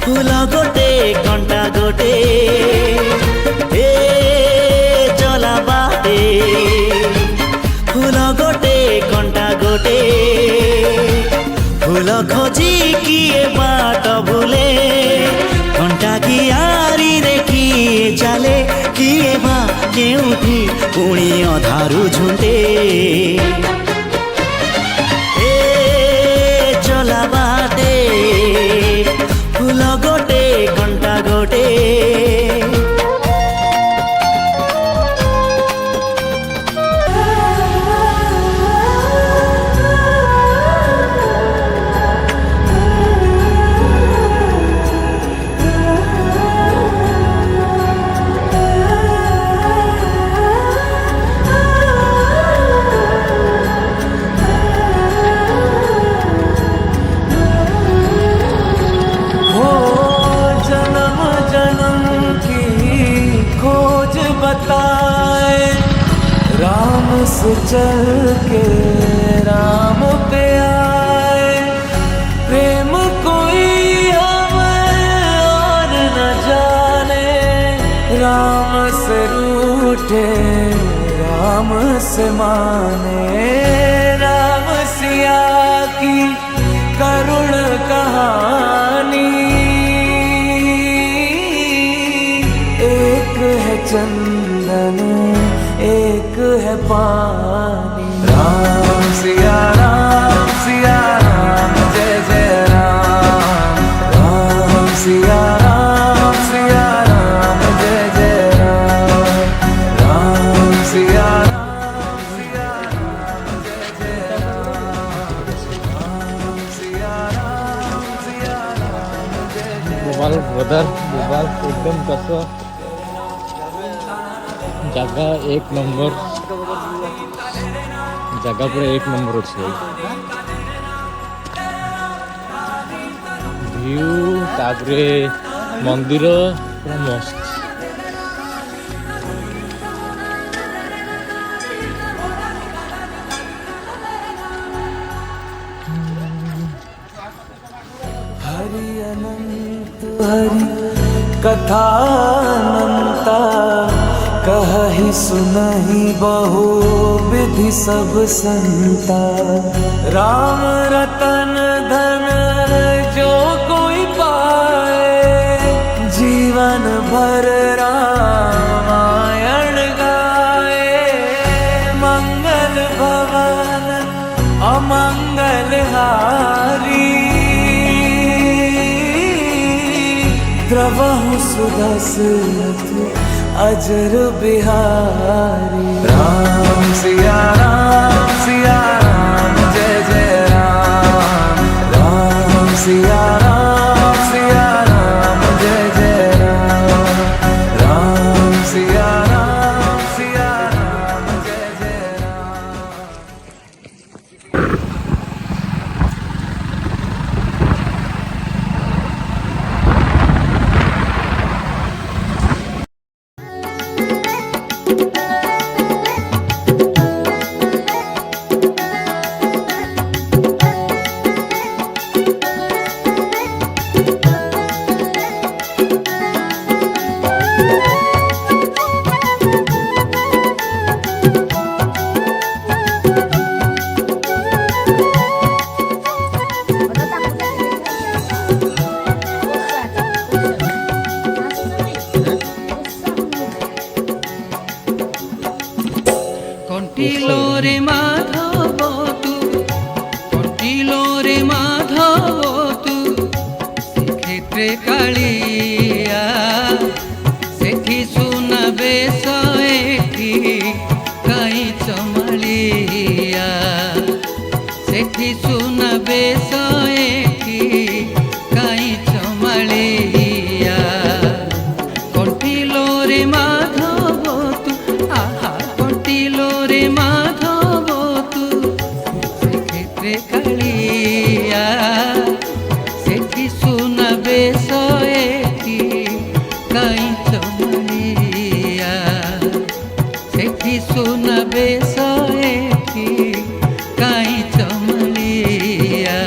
फूल गोटे कंटा गोटे ए चला बाटे फूल गोटे कंटा गोटे फूल खोजी किए बाट भूले कंटा की आरी रे किए चले किए बा केउठी पुणी अधारू झुंटे चला बाटे फूल गोटे कंटा गोटे राम से चल के राम पे आए प्रेम कोई हमें और न जाने राम से रूठे राम से माने राम सिया की करुण कहानी एक है चंदन एक है पानी राम सिया राम जय जय राम राम सिया राम जय जय राम राम सिया राम जय जय राम राम सिया राम जय जय मोबाइल ब्रदर मोबाइल एकदम कसं जगह एक नंबर जगह पूरा एक नंबर अच्छे व्यू तापरे मंदिर पूरा मस्त हरि अनंत हरि कथा अनंता कहि सुनहि बहु विधि सब संता राम रतन धन जो कोई पाए जीवन भर रामायण गाए मंगल भवन अमंगल हारी द्रवहु सुदशरथ अजर बिहारी राम सिया राम जय जय राम राम सिया राम जय जय राम राम सिया राम जय जय राम। कंटिलो रे माधव तू कंटिलो रे माधव तू क्षेत्रे कालिया सेठी सुना बेस एठी काई चमालिया सेठी सुना बेस एठी काई चमालिया कंटिलो रे माधव तू आहा कंटिलो रे माधव तू क्षेत्रे कालिया सेठी सुना बेस एठी काई चमालिया सेठी सुना बेस एठी काई चमालिया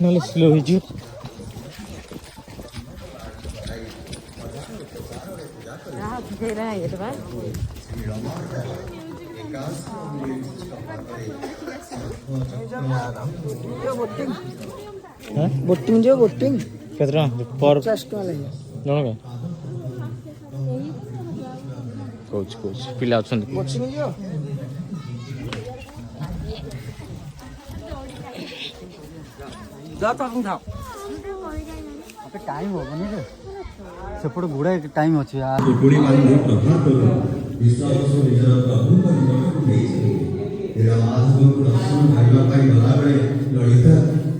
नहले स्लो हो बोटिंग जो बोटिंग केतना पर 50 टका लगे जणका कोच पिला अछन बोटिंग जो जाता हम था अबे टाइम हो बनी रे सेपट गुड़ा टाइम अछि यार गुड़ी माने प्रभात विश्वास निजर प्रभु परिजनକୁ ଦେଇଥିଲେ ରାମାଧବଙ୍କୁ ଦର୍ଶନ କରିବା ପାଇଁ ଗଲାବେଳେ ଲଳିତା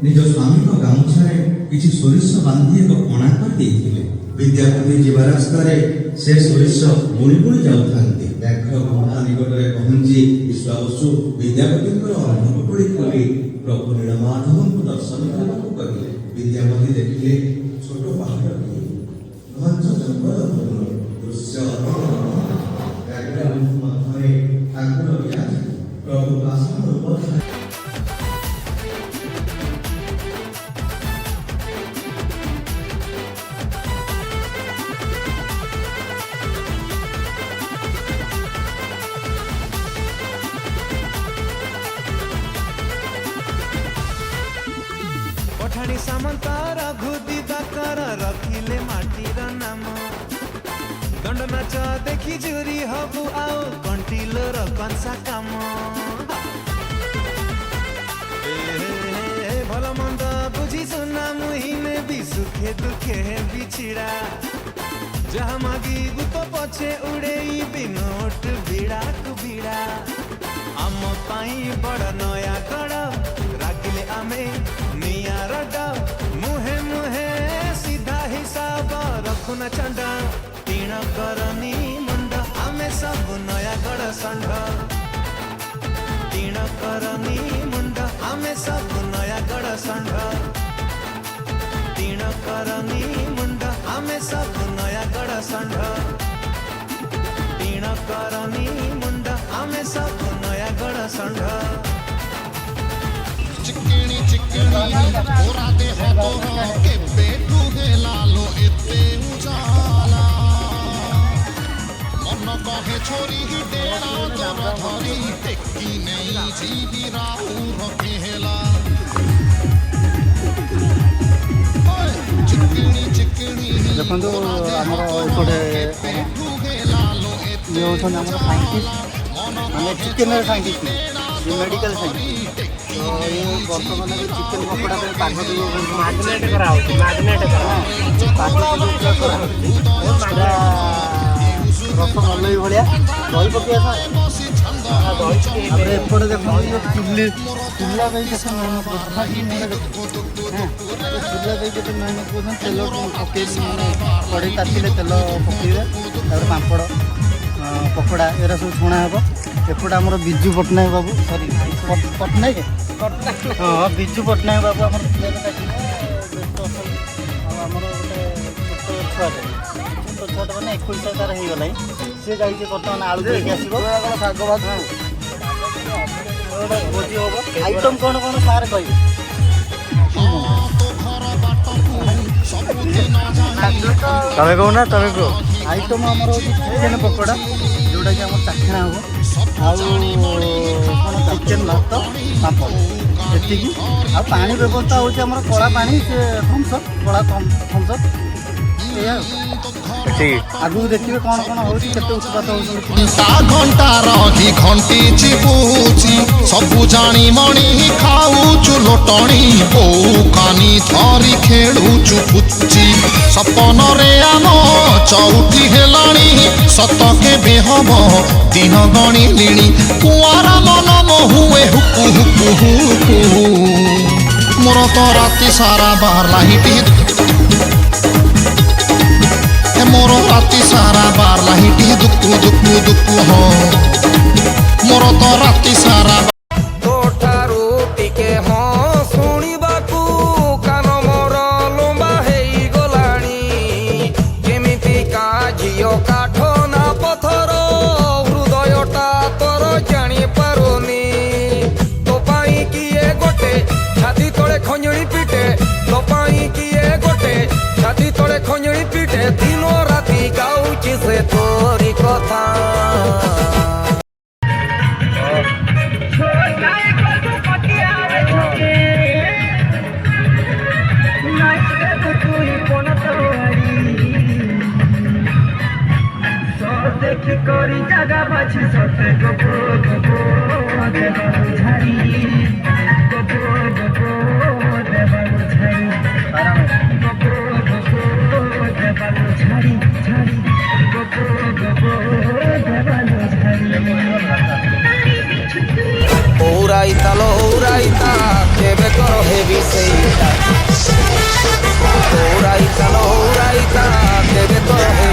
ନିଜ ସ୍ୱାମୀଙ୍କ ଗାମୁଛାରେ କିଛି ସୋରିଷ ବାନ୍ଧି ଏକ କଣା କରି ଦେଇଥିଲେ। ବିଦ୍ୟାପତି ଯିବା ରାସ୍ତାରେ ସେ ସୋରିଷ ବୁଣି ବୁଣି ଯାଉଥାନ୍ତି। ବ୍ୟାଘ୍ର ଗୁମ୍ଫା ନିକଟରେ ପହଞ୍ଚି ବିଶ୍ୱାବସୁ ବିଦ୍ୟାପତିଙ୍କର ଅନୁକୂଳି ଖୋଲି ପ୍ରଭୁ ନୀଳମାଧବଙ୍କୁ ଦର୍ଶନ କରିବାକୁ କହିଲେ। ବିଦ୍ୟାପତି ଦେଖିଲେ ଛୋଟ ପାହାଡ଼ଟିଏ ଘଞ୍ଚ ଜଙ୍ଗଲ ଦୃଶ୍ୟ ମଧ୍ୟରେ ଠାକୁର ବିରାଜ ପ୍ରଭୁ ଆସନ ରୂପ पठाणी सामंत रघु दिवाकर रखिले माटीर नाम दंड नाच देखी जुरी हबु आओ कंटिलोर कंसा काम भल मंद बुझी सुना मुहिने भी सुखे दुखे बिछिड़ा जहाँ मागी गुप पछे उड़े बिनोट बिड़ा कुबिड़ा आम पाई बड़ नया गड़ रागिले आमे निया रड मुहे मुहे सीधा हिसाब रखुना चंड तीण करनी मुंड आमे सब नया गड़ संढ तीण करनी मुंड आमे सब नया गड़ संढ तीण करनी मुंड आमे सब नया गड़ संढ तीण करनी मुंड आमे सब नया गड़ संढ चिकनी चिकनी ओरा दे हो तो के बेटू हे लालो एते उजाला मन कहे छोरी ही डेड़ा तोरा धरी टेकी नहीं जीवी राहु रखे हेला चिकनी चिकनी देखो आमर एपटे ये होछन आमर साइंटिस्ट माने चिकन साइंटिस्ट मेडिकल साइंटिस्ट तो ये वर्तमान चिकन पकोड़ा पे पाग मैग्नेट करा रस मलई भाया दही पकड़ एपटे देखो चूल्हा गई कैसे मेहनत चूल्हा गई कैसे मेहनत कर तेल पकड़ कड़े तातिले तेल पकड़े पापड़ पकोड़ा एरा सब छुणा हे एपटे आम बिजू पट्टनायक बाबू सरी पट्टनायक हाँ बिजू पट्टनायक बाबू आम छोट छुआटे मैंने 21 तार हो गला सी जा बर्तमान आलू देखे आसो शाग भात भोजी हम आइटम कौन कौन सार कह तमें कहना तमें कह आइटम आमर चिकेन पकोड़ा जोटा कि आम चाखणा हम आउ चिकेन भात पापड़ एति आ पानी व्यवस्था होची आमर कड़ा पानी से थम्सअप कड़ा थम्सअप आगु देखिए कौन कौन होची केते उत्पाद होची घंटा रही घंटी चिपुची सबु जानी मणी खाऊचु लोटणी बो कानी धरी खेलुचु पुची सपन रे आम चौथी हेलाणी सतके बेहब दिन गणी लिणी कुआरा मन महुए हुकु हुकु हुकु मोर तो राति सारा बाहर लाहिटी मोर राति सारा बार लाहिटी दुकु दुकु दुकु हो मोर तो राति सारा तोठारू टिके हाँ शुणिबाकू कान मोर लंबा हेई गलाणी केमिति का झियो काठ ना पथर हृदयटा तोर जानी पारुनी तो पाई किए गोटे छाती तले खंजणी पिटे দেখি করি জাগা বাছি সতে গোপো গোপো দেবালু ঝাড়ি গোপো গোপো দেবালু ঝাড়ি গোপো গোপো দেবালু ঝাড়ি ঝাড়ি গোপো গোপো দেবালু ঝাড়ি ওরাইতা কেবে করো হেবি সেইটা ওরাইতা কেবে করো